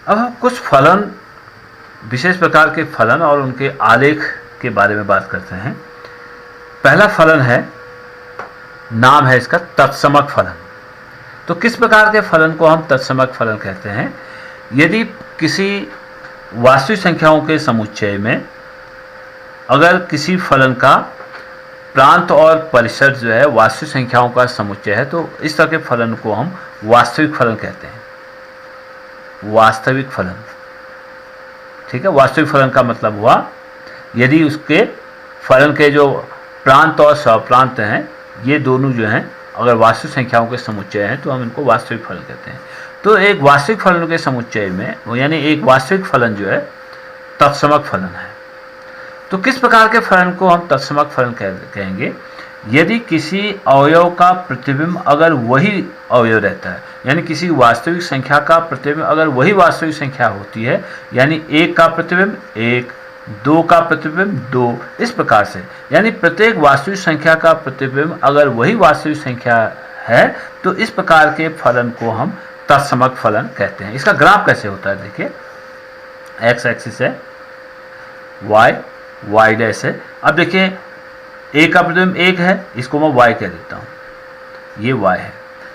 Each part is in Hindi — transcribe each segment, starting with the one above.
अब हम कुछ फलन, विशेष प्रकार के फलन और उनके आलेख के बारे में बात करते हैं। पहला फलन है, नाम है इसका तत्समक फलन। तो किस प्रकार के फलन को हम तत्समक फलन कहते हैं? यदि किसी वास्तविक संख्याओं के समुच्चय में अगर किसी फलन का प्रांत और परिसर जो है वास्तविक संख्याओं का समुच्चय है, तो इस तरह के फलन को हम वास्तविक फलन कहते हैं। वास्तविक फलन, ठीक है। वास्तविक फलन का मतलब हुआ यदि उसके फलन के जो प्रांत और स्वप्रांत हैं, ये दोनों जो हैं अगर वास्तविक संख्याओं के समुच्चय हैं, तो हम इनको वास्तविक फलन कहते हैं। तो एक वास्तविक फलन के समुच्चय में, यानी एक वास्तविक फलन जो है तत्समक फलन है। तो किस प्रकार के फलन को हम तत्समक फलन कहेंगे? यदि किसी अवयव का प्रतिबिंब अगर वही अवयव रहता है, यानी किसी वास्तविक संख्या का प्रतिबिंब अगर वही वास्तविक संख्या होती है, यानी 1 का प्रतिबिंब 1, 2 का प्रतिबिंब 2, इस प्रकार से, यानी प्रत्येक वास्तविक संख्या का प्रतिबिंब अगर वही वास्तविक संख्या है, तो इस प्रकार के फलन को हम तत्समक फलन कहते हैं। इसका ग्राफ कैसे होता है? देखिए, एक्स एक्सिस है, वाई डैश है। अब देखिए, ए का प्रतिबिंब 1 है, इसको मैं y कह देता हूँ, ये y है।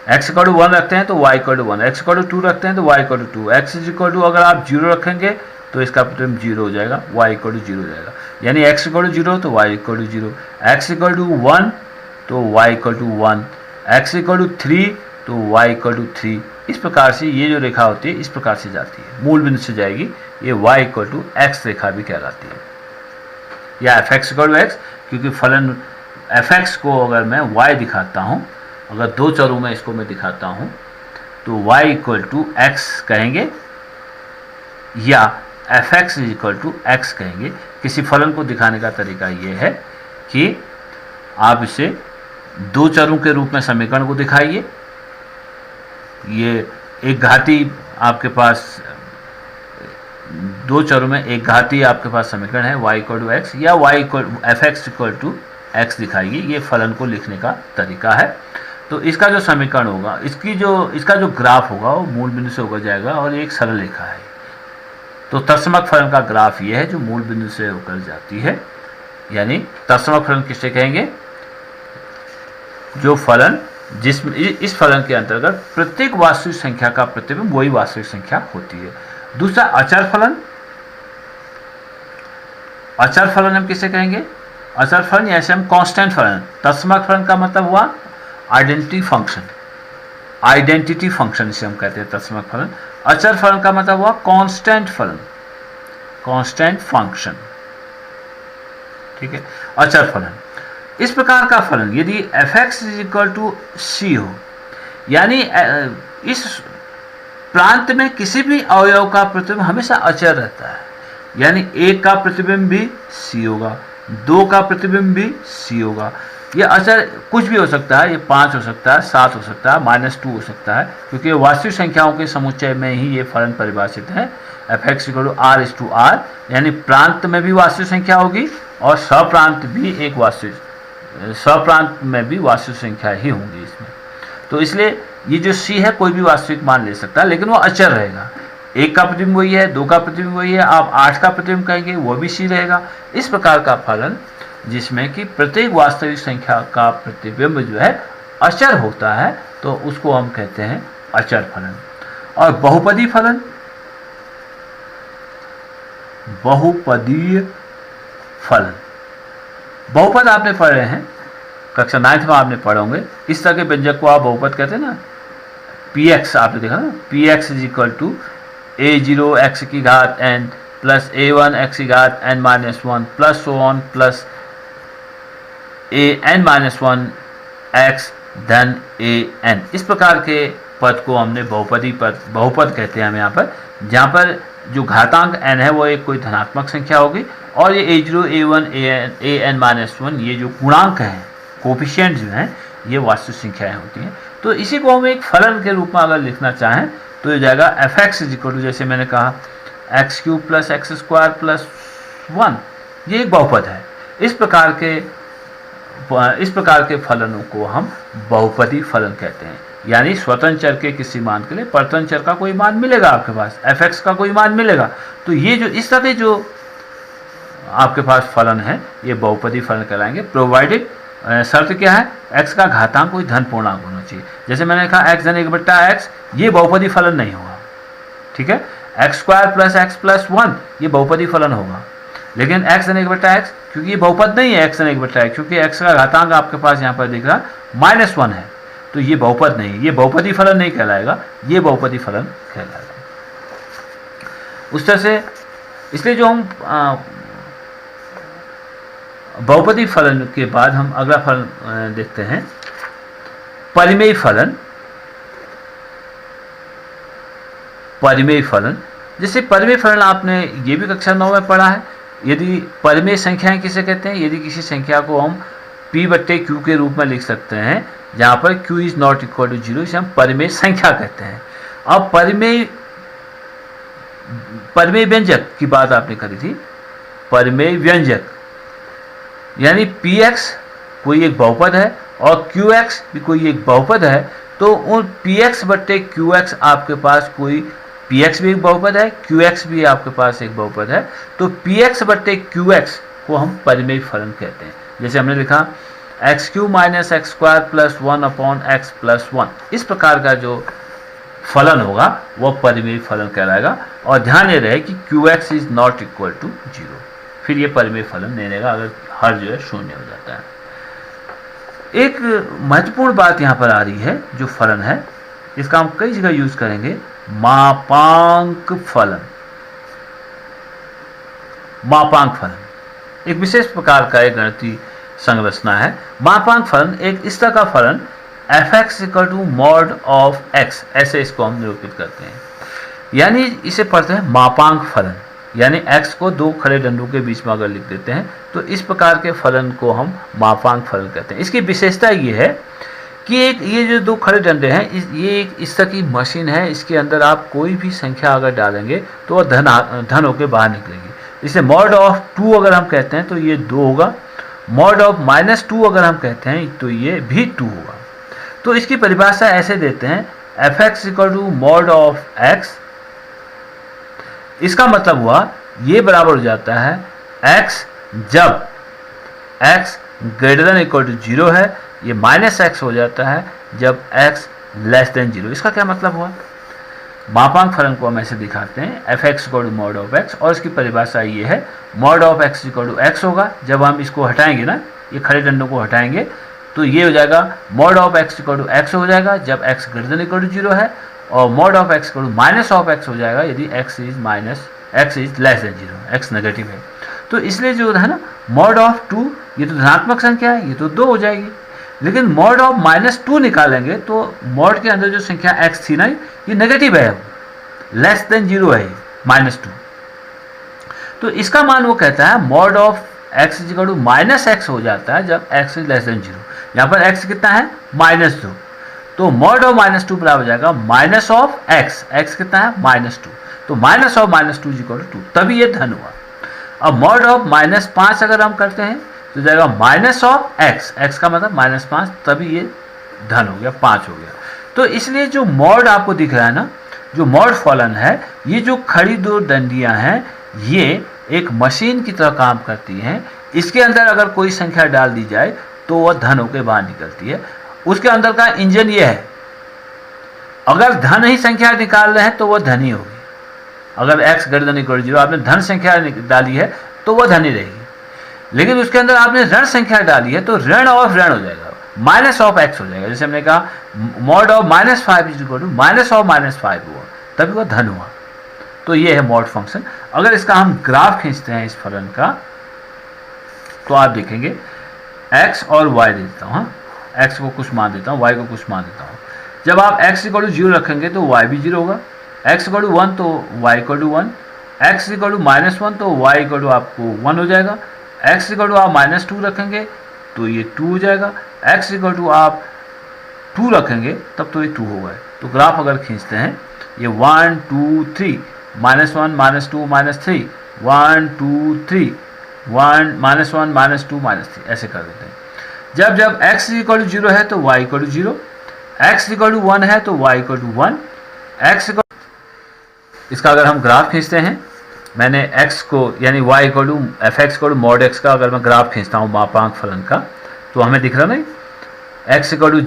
x इक्वल टू 1 रखते हैं तो y equal to 1, x equal to 2 रखते हैं तो y equal to 2, x equal to अगर आप 0 रखेंगे तो इसका प्रतिबिंब 0 हो जाएगा, y इक्वल टू 0 हो जाएगा। यानी x इक्वल टू 0 तो y equal to 0, x equal to 1 तो y equal to 1, x equal to 3 तो y इक्वल टू 3। इस प्रकार से ये जो रेखा होती है इस प्रकार से जाती है, मूल बिंदु से जाएगी, ये y इक्वल टू x रेखा भी कहलाती है, या fx इक्वल टू x, क्योंकि फलन fx को अगर मैं y दिखाता हूँ, अगर दो चरों में इसको मैं दिखाता हूँ, तो y इक्वल टू x कहेंगे या fx इक्वल टू x कहेंगे। किसी फलन को दिखाने का तरीका ये है कि आप इसे दो चरों के रूप में समीकरण को दिखाइए। ये एक घाती आपके पास, दो चरों में एक घाती आपके पास समीकरण है, y इक्वल टू एक्स या y equal fx equal to x दिखाइए। ये फलन को लिखने का तरीका है। तो इसका जो समीकरण होगा, इसका जो ग्राफ होगा वो मूल बिंदु से होकर जाएगा और एक सरल रेखा है। तो तत्समक फलन का ग्राफ ये है जो मूल बिंदु से होकर जाती है। यानी तत्समक फलन किसे कहेंगे? जो फलन जिसमें इस फलन के अंतर्गत प्रत्येक वास्तविक संख्या का प्रतिबिंब वही वास्तविक संख्या होती है। दूसरा अचर फलन। अचर फलन हम किसे कहेंगे? अचर फलन या ऐसे हम कांस्टेंट फलन। तत्समक फलन का मतलब हुआ आइडेंटिटी फंक्शन, आइडेंटिटी फंक्शन इसे हम कहते हैं तत्समक फलन। अचर फलन का मतलब हुआ कांस्टेंट फलन, कांस्टेंट फंक्शन, ठीक है। अचर फलन इस प्रकार का फलन यदि fx is equal to c हो, यानी इस प्रांत में किसी भी अवयव का प्रतिबिंब हमेशा अचर रहता है, यानी 1 का प्रतिबिंब भी c होगा, 2 का प्रतिबिंब भी c होगा। यह अचर कुछ भी हो सकता है, ये 5 हो सकता है, 7 हो सकता है, -2 हो सकता है, क्योंकि वास्तविक संख्याओं के समुच्चय में ही ये फलन परिभाषित है। fx equal to r is to r, यानी प्रांत में भी वास्तविक संख्या होगी और सप्रांत भी एक वास्तविक, सप्रांत में भी वास्तविक संख्या ही होंगी इसमें। तो इसलिए ये जो c है कोई भी वास्तविक मान ले सकता है, लेकिन वो अचर रहेगा। 1 का प्रतिबिंब वही है, 2 का प्रतिबिंब वही है, आप 8 का प्रतिबिंब कहेंगे वो भी c रहेगा। इस प्रकार का फलन जिसमें कि प्रत्येक वास्तविक संख्या का प्रतिबिंब जो है अचर होता है, तो उसको हम कहते हैं अचर फलन। और बहुपदी फलन, बहुपदीय फलन, बहुपद आपने पढ़े हैं, कक्षा 9th में आपने पढ़े होंगे। इस तरह के व्यंजक को आप बहुपद कहते हैं ना। px आपने देखा ना, px is equal to a0 x की घात n प्लस a1 x की घात n minus 1 plus so on plus an minus 1 x धन an। इस प्रकार के पद को हमने बहुपदी पद, बहुपद कहते हैं हम यहाँ पर, जहाँ पर जो घातांक n है वो एक कोई धनात्मक संख्या होगी और ये a0 a1 an माइनस 1 ये जो गुणांक हैं, कोफिशिएंट जो हैं, ये वास्तविक संख्याएं होती हैं। तो इसी को हम एक फलन के रूप में अगर लिखना चाहें तो ये जाएगा fx इज इक्वल टू, जैसे मैंने कहा, x³ प्लस x² प्लस 1, ये एक बहुपद है। इस प्रकार के फलनों को हम बहुपदी फलन कहते हैं। यानी स्वतंत्र चर के किसी मान के लिए परतंत्र चर का कोई मान मिलेगा आपके पास, fx का कोई मान मिलेगा। तो ये जो इस तरह के जो आपके पास फलन है ये बहुपदी फलन कहलाएंगे, प्रोवाइडेड शर्त क्या है, x का घातांक कोई धन पूर्णांक होना चाहिए। जैसे मैंने कहा x धन 1/x, ये बहुपदी फलन नहीं होगा, ठीक है। x² + x+1 ये बहुपदी फलन होगा, लेकिन x धन 1/x क्योंकि ये बहुपद नहीं है, x धन 1/x, क्योंकि x का घातांक आपके पास यहाँ पर दिख रहा -1 है, तो ये बहुपद नहीं, ये बहुपदी फलन नहीं कहलाएगा, ये बहुपदी फलन कहलाएगा। उस तरह से इसलिए जो हम बहुपदी फलन के बाद हम अगला फलन देखते हैं, परिमेय फलन। परिमेय फलन, जैसे परिमेय फलन आपने ये भी कक्षा 9 में पढ़ा है। यदि परिमेय संख्याएं किसे कहते हैं, यदि किसी संख्या को हम p/q के रूप में लिख सकते हैं जहाँ पर q is not equal to 0, इसे हम परिमेय संख्या कहते हैं। अब परिमेय व्यंजक की बात आपने करी थी, परिमेय व्यंजक यानी px कोई एक बहुपद है और qx भी कोई एक बहुपद है, तो उन px/qx आपके पास कोई px भी एक बहुपद है, qx भी आपके पास एक बहुपद है, तो px/qx को हम परिमेय फलन कहते हैं। जैसे हमने लिखा x³ - x² + 1/x+1, इस प्रकार का जो फलन होगा वह परिमेय फलन कहलाएगा। और ध्यान ये रहे कि qx is not equal to 0, फिर ये परिमेय फलन नहीं रहेगा अगर हर जो है 0 हो जाता है। एक महत्वपूर्ण बात यहाँ पर आ रही है, जो फलन है इसका हम कई जगह यूज करेंगे, मापांक फलन। मापांक फलन एक विशेष प्रकार का एक गणितीय संरचना है। मापांक फलन एक इस तरह का फलन fx = mod of x, ऐसे इसको हम निरूपित करते हैं। यानी इसे पढ़ते हैं मापांक फलन, यानी x को दो खड़े दंडों के बीच में अगर लिख देते हैं तो इस प्रकार के फलन को हम मापांक फलन कहते हैं। इसकी विशेषता ये है कि ये जो दो खड़े डंडे हैं, ये एक इस तरह की मशीन है, इसके अंदर आप कोई भी संख्या अगर डालेंगे तो वह धन होकर बाहर निकलेगी। इसे mod of 2 अगर हम कहते हैं तो ये 2 होगा, mod of -2 अगर हम कहते हैं तो ये भी 2 होगा। तो इसकी परिभाषा ऐसे देते हैं, fx = mod of x, इसका मतलब हुआ ये बराबर हो जाता है x जब x > 0 है, ये -x हो जाता है जब x < 0। इसका क्या मतलब हुआ, मापांक फलन को हम ऐसे दिखाते हैं fx = mod of x, और इसकी परिभाषा ये है mod of x = x होगा। जब हम इसको हटाएंगे ना, ये खड़े डंडों को हटाएंगे तो ये हो जाएगा mod of x = x हो जाएगा जब x > 0 है, और mod of x = -(x) हो जाएगा यदि x इज < 0, x नेगेटिव है। तो इसलिए जो है ना mod of 2, ये तो धनात्मक संख्या है, ये तो 2 हो जाएगी, लेकिन mod of -2 निकालेंगे तो mod के अंदर जो संख्या x थी ना, ये नेगेटिव है, < 0 है -2। तो इसका मान वो कहता है mod of x = -x हो जाता है जब x इज < 0। यहाँ पर x कितना है, -2, तो mod of -2 बराबर हो जाएगा -(x), x कितना है, -2, तो -(-2) = 2, तभी ये धन हुआ। अब mod of -5 अगर हम करते हैं तो जाएगा -(x), x का मतलब -5, तभी ये धन हो गया, 5 हो गया। तो इसलिए जो mod आपको दिख रहा है ना, जो mod फलन है, ये जो खड़ी दो डंडियां हैं, ये एक मशीन की तरह काम करती हैं। इसके अंदर अगर कोई संख्या डाल दी जाए तो वह धन होकर बाहर निकलती है। उसके अंदर का इंजन ये है, अगर धन ही संख्या निकाल रहे हैं तो वह धन ही होगी। अगर x > 0 आपने धन संख्या डाली है तो वह धन ही रहेगी, लेकिन उसके अंदर आपने ऋण संख्या डाली है तो ऋण ऑफ ऋण हो जाएगा, -(x) हो जाएगा। जैसे हमने कहा mod of -5 = -(-5) हुआ, तभी वह धन हुआ। तो ये है mod फंक्शन। अगर इसका हम ग्राफ खींचते हैं इस फलन का, तो आप देखेंगे x और y दे देता हूँ, x को कुछ मान देता हूँ, y को कुछ मान देता हूँ। जब आप x = 0 रखेंगे तो y भी 0 होगा, x = 1 तो y = 1, x = -1 तो y = आपको 1 हो जाएगा, x = आप -2 रखेंगे तो ये 2 हो जाएगा, x = आप 2 रखेंगे तब तो ये 2 होगा। तो ग्राफ अगर खींचते हैं, ये 1 2 3 -1 -2 -3 1 2 3 1 -1 -2 -3 ऐसे कर देते हैं। जब x = 0 है तो y = 0, x इक्वल टू 1 है तो y equal to 1, x equal, इसका अगर हम ग्राफ खींचते हैं, मैंने x को यानी y equal to f x equal to mod x का अगर मैं ग्राफ खींचता हूँ मापांक फलन का, तो हमें दिख रहा नहीं, x इक्वल टू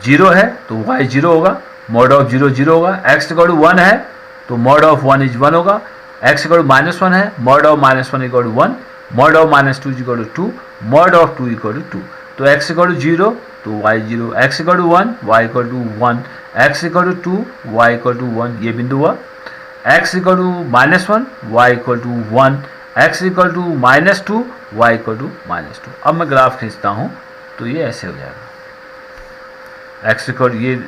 0 है तो y 0 होगा, मॉड ऑफ 0 0 होगा, x इक्वल टू 1 है तो मॉड ऑफ 1 इज 1 होगा, x इक्वल टू -1 है, mod of -1 equal to 1, mod of -2 equal to 2, mod of 2 equal to 2, तो x इक्वल टू 0 तो y 0, x equal to 1 y equal to 1, x equal to 2 y equal to 1, ये बिंदु हुआ, x equal to -1 y equal to 1, x equal to -2 y equal to -2। अब मैं ग्राफ खींचता हूँ तो ये ऐसे हो जाएगा, x इक्वल, ये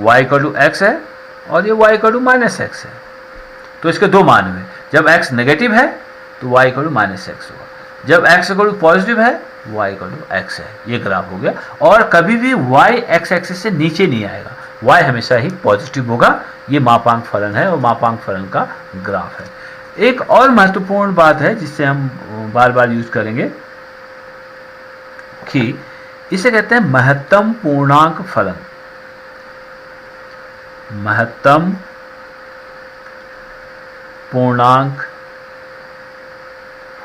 y इक्वल टू x है और ये y इक्वल टू -x है, तो इसके दो मान हुए, जब x नेगेटिव है तो y इक्वल टू -x होगा, जब x इक्वल टू पॉजिटिव है y इक्वल टू x है, ये ग्राफ हो गया। और कभी भी y x एक्सिस से नीचे नहीं आएगा, y हमेशा ही पॉजिटिव होगा, ये मापांक फलन है और मापांक फलन का ग्राफ है। एक और महत्वपूर्ण बात है जिससे हम बार बार यूज करेंगे कि इसे कहते हैं महत्तम पूर्णांक फलन, महत्तम पूर्णांक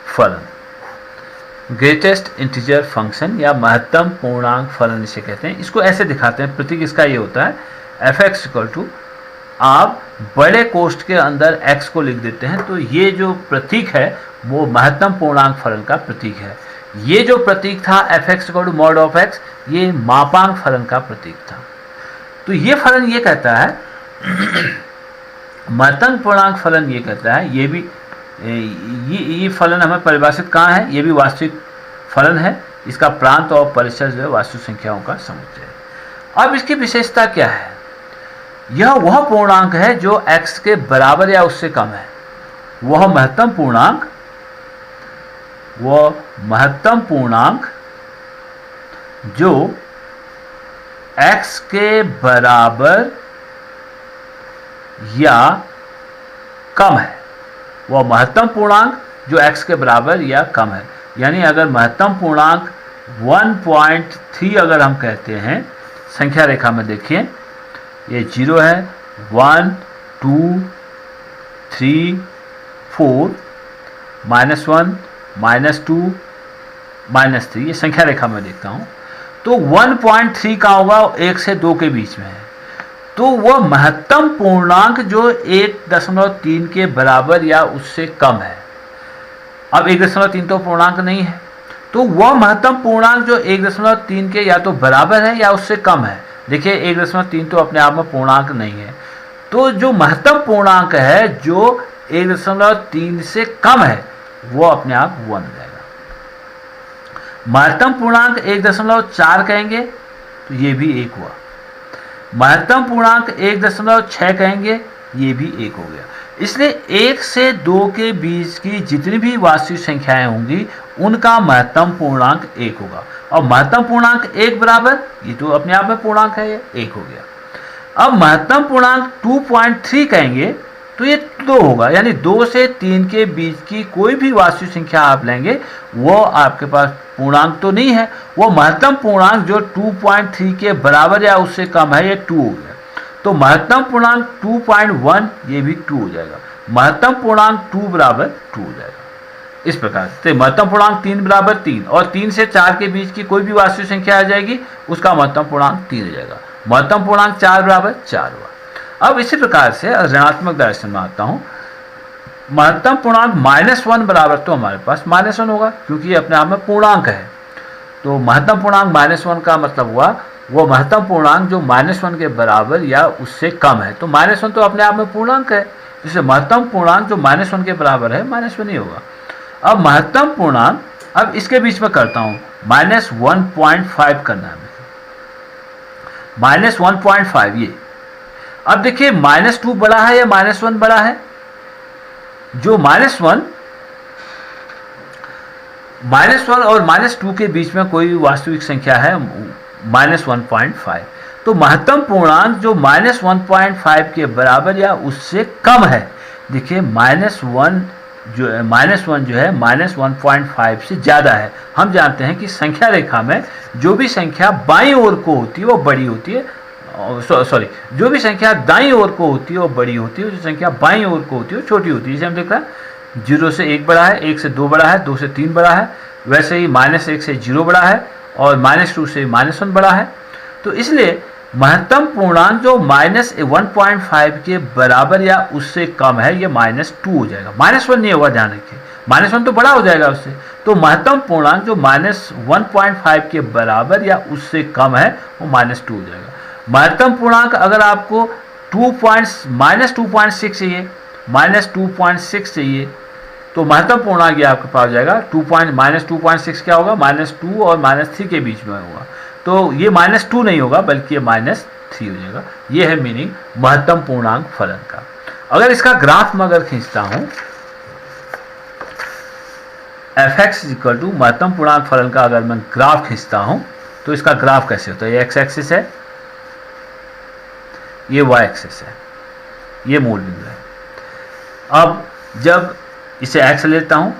फलन, ग्रेटेस्ट इंटीजर फंक्शन या महत्तम पूर्णांक फलन इसे कहते हैं। इसको ऐसे दिखाते हैं, प्रतीक इसका ये होता है एफ एक्स इक्वल टू, आप बड़े कोष्ठ के अंदर x को लिख देते हैं, तो ये जो प्रतीक है वो महत्तम पूर्णांक फलन का प्रतीक है। ये जो प्रतीक था f x equal to mod of x, ये मापांक फलन का प्रतीक था। तो ये फलन ये कहता है महत्तम पूर्णांक फलन ये कहता है, ये भी ये फलन हमें परिभाषित कहाँ है, ये भी वास्तविक फलन है, इसका प्रांत और परिसर जो है वास्तविक संख्याओं का समुच्चय है। अब इसकी विशेषता क्या है, यह वह पूर्णांक है जो x के बराबर या उससे कम है, वह महत्तम पूर्णांक, वह महत्तम पूर्णांक जो x के बराबर या कम है, वह महत्तम पूर्णांक जो x के बराबर या कम है। यानी अगर महत्तम पूर्णांक 1.3 अगर हम कहते हैं, संख्या रेखा में देखिए ये 0 है, 1 2 3 4 -1 -2 -3, ये संख्या रेखा में देखता हूँ, तो 1.3 का होगा 1 से 2 के बीच में है, तो वह महत्तम पूर्णांक जो 1.3 के बराबर या उससे कम है। अब 1.3 तो पूर्णांक नहीं है, तो वह महत्तम पूर्णांक जो 1.3 के या तो बराबर है या उससे कम है। देखिए 1.3 तो अपने आप में पूर्णांक नहीं है, तो जो महत्तम पूर्णांक है जो 1.3 से कम है वो अपने आप 1 हो जाएगा। महत्तम पूर्णांक 1.4 कहेंगे तो ये भी 1 हुआ, महत्तम पूर्णांक 1.6 कहेंगे ये भी 1 हो गया। इसलिए 1 से 2 के बीच की जितनी भी वास्तविक संख्याएं होंगी उनका महत्तम पूर्णांक 1 होगा, और महत्तम पूर्णांक 1 बराबर, ये तो अपने आप में पूर्णांक है, ये 1 हो गया। अब महत्तम पूर्णांक 2.3 कहेंगे तो ये 2 होगा, यानी 2 से 3 के बीच की कोई भी वास्तविक संख्या आप लेंगे वो आपके पास पूर्णांक तो नहीं है, वो महत्तम पूर्णांक जो 2.3 के बराबर या उससे कम है, ये 2 हो गया। तो महत्तम पूर्णांक 2.1 ये भी 2 हो जाएगा, महत्तम पूर्णांक 2 बराबर 2 हो जाएगा। इस प्रकार से महत्तम पूर्णांक 3 बराबर 3, और 3 से 4 के बीच की कोई भी वास्तविक संख्या आ जाएगी उसका महत्तम पूर्णांक 3 हो जाएगा, महत्तम पूर्णांक 4 बराबर 4 हुआ। अब इसी प्रकार से ऋणात्मक दर्शन में आता हूँ, महत्तम पूर्णांक -1 बराबर तो हमारे पास -1 होगा क्योंकि ये अपने आप में पूर्णांक है, तो महत्तम पूर्णांक -1 का मतलब हुआ वो महत्तम पूर्णांक जो -1 के बराबर या उससे कम है, तो -1 तो अपने आप में पूर्णांक है, इसलिए महत्तम पूर्णांक जो -1 के बराबर है -1 ही होगा। अब महत्तम पूर्णांक, अब इसके बीच में करता हूँ, -1.5 करना है, -1.5 ये। अब देखिए -2 बड़ा है या -1 बड़ा है, जो -1 और -2 के बीच में कोई वास्तविक संख्या है -1.5, तो महत्तम पूर्णांक जो -1.5 के बराबर या उससे कम है, देखिए -1 जो है -1.5 से ज़्यादा है। हम जानते हैं कि संख्या रेखा में जो भी संख्या बाईं ओर को होती है वो बड़ी होती है सॉरी, जो भी संख्या दाईं ओर को होती है वो बड़ी होती है, जो संख्या बाईं ओर को होती है वो छोटी होती है। जैसे हम देख रहे हैं 0 से 1 बड़ा है, 1 से 2 बड़ा है, 2 से 3 बड़ा है, वैसे ही -1 से 0 बड़ा है और -2 से -1 बड़ा है। तो इसलिए महत्तम पूर्णांक जो -1.5 के बराबर या उससे कम है, ये -2 हो जाएगा, -1 नहीं होगा, ध्यान रखिए, -1 तो बड़ा हो जाएगा उससे। तो महत्तम पूर्णांक जो -1.5 के बराबर या उससे कम है वो -2 हो जाएगा। महत्तम पूर्णांक अगर आपको -2.6 चाहिए, -2.6 चाहिए, तो महत्तम पूर्णांक ये आपके पास हो जाएगा -2.6 क्या होगा, -2 और -3 के बीच में होगा। तो ये -2 नहीं होगा बल्कि ये -3 हो जाएगा। ये है मीनिंग महत्तम पूर्णांक फलन का। अगर इसका ग्राफ में अगर खींचता हूं, f(x) = महत्तम पूर्णांक फलन का अगर मैं ग्राफ खींचता हूं तो इसका ग्राफ कैसे होता है, ये x एक्सिस है, ये y एक्सिस है, ये मूल बिंदु है। अब जब इसे x लेता हूं,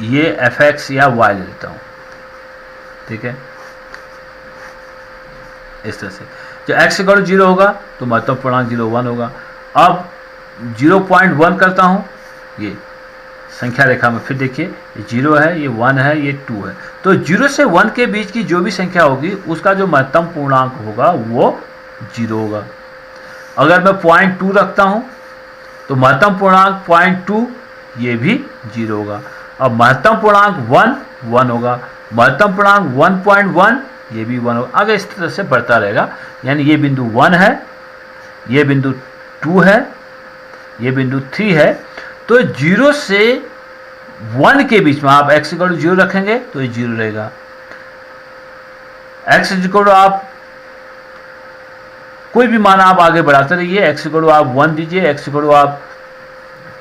ये f(x) या y ले लेता हूं, ठीक है, इस तरह से। जो x = 0 होगा तो महत्तम पूर्णांक 0.1 होगा। अब 0.1 करता हूं, ये संख्या रेखा में फिर देखिए, ये 0 है, ये 1 है, ये 2 है। तो 0 से 1 के बीच की जो भी संख्या होगी उसका जो महत्तम पूर्णांक होगा वो 0 होगा। अगर मैं 0.2 रखता हूं तो महत्तम पूर्णांक 0.2 ये भी 0 होगा। अब महत्तम पूर्णांक 1 होगा, महत्तम पूर्णांक 1.1 ये भी 1 होगा। आगे इस तरह से बढ़ता रहेगा, यानी ये बिंदु 1 है, ये बिंदु 2 है, ये बिंदु 3 है। तो 0 से 1 के बीच में आप x = 0 रखेंगे तो ये 0 रहेगा। x = आप कोई भी मान आप आगे बढ़ाते रहिए, x = आप 1 दीजिए, x = आप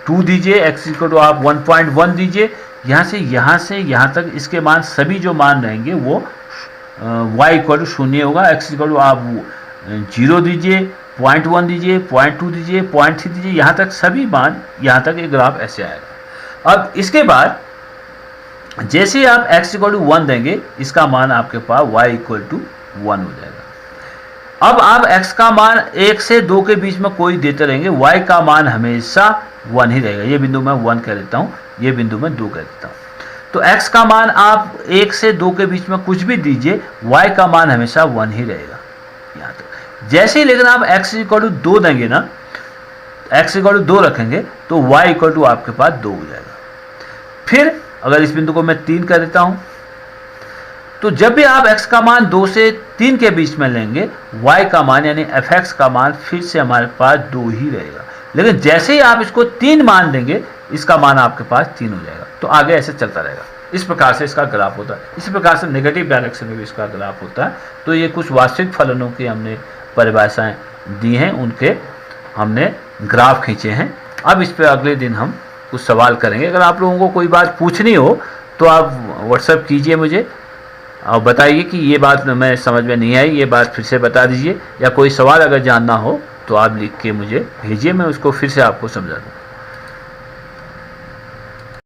2 दीजिए, x = आप 1.1 दीजिए, यहाँ से यहाँ तक इसके मान सभी जो मान रहेंगे वो y = 0 होगा। x = आप 0 दीजिए, 0.1 दीजिए, 0.2 दीजिए, 0.3 दीजिए, यहाँ तक सभी मान, यहाँ तक एक ग्राफ ऐसे आएगा। अब इसके बाद जैसे ही आप x = 1 देंगे, इसका मान आपके पास y = 1 हो जाएगा। अब आप x का मान 1 से 2 के बीच में कोई देते रहेंगे, y का मान हमेशा 1 ही रहेगा। ये बिंदु मैं 1 कह देता हूँ, ये बिंदु मैं 2 कह देता हूँ। तो x का मान आप 1 से 2 के बीच में कुछ भी दीजिए, y का मान हमेशा 1 ही रहेगा यहाँ तक। जैसे ही लेकिन आप x = 2 देंगे ना, x = 2 रखेंगे तो y = आपके पास 2 हो जाएगा। फिर अगर इस बिंदु को मैं 3 कर देता हूँ, तो जब भी आप x का मान 2 से 3 के बीच में लेंगे, y का मान यानी f(x) का मान फिर से हमारे पास 2 ही रहेगा। लेकिन जैसे ही आप इसको 3 मान देंगे, इसका मान आपके पास 3 हो जाएगा। तो आगे ऐसे चलता रहेगा। इस प्रकार से इसका ग्राफ होता है। इसी प्रकार से नेगेटिव डायरेक्शन में भी इसका ग्राफ होता है। तो ये कुछ वास्तविक फलनों की हमने परिभाषाएं दी हैं, उनके हमने ग्राफ खींचे हैं। अब इस पर अगले दिन हम कुछ सवाल करेंगे। अगर आप लोगों को कोई बात पूछनी हो तो आप व्हाट्सएप कीजिए मुझे और बताइए कि ये बात मैं समझ में नहीं आई, ये बात फिर से बता दीजिए, या कोई सवाल अगर जानना हो तो आप लिख के मुझे भेजिए, मैं उसको फिर से आपको समझा दूँ।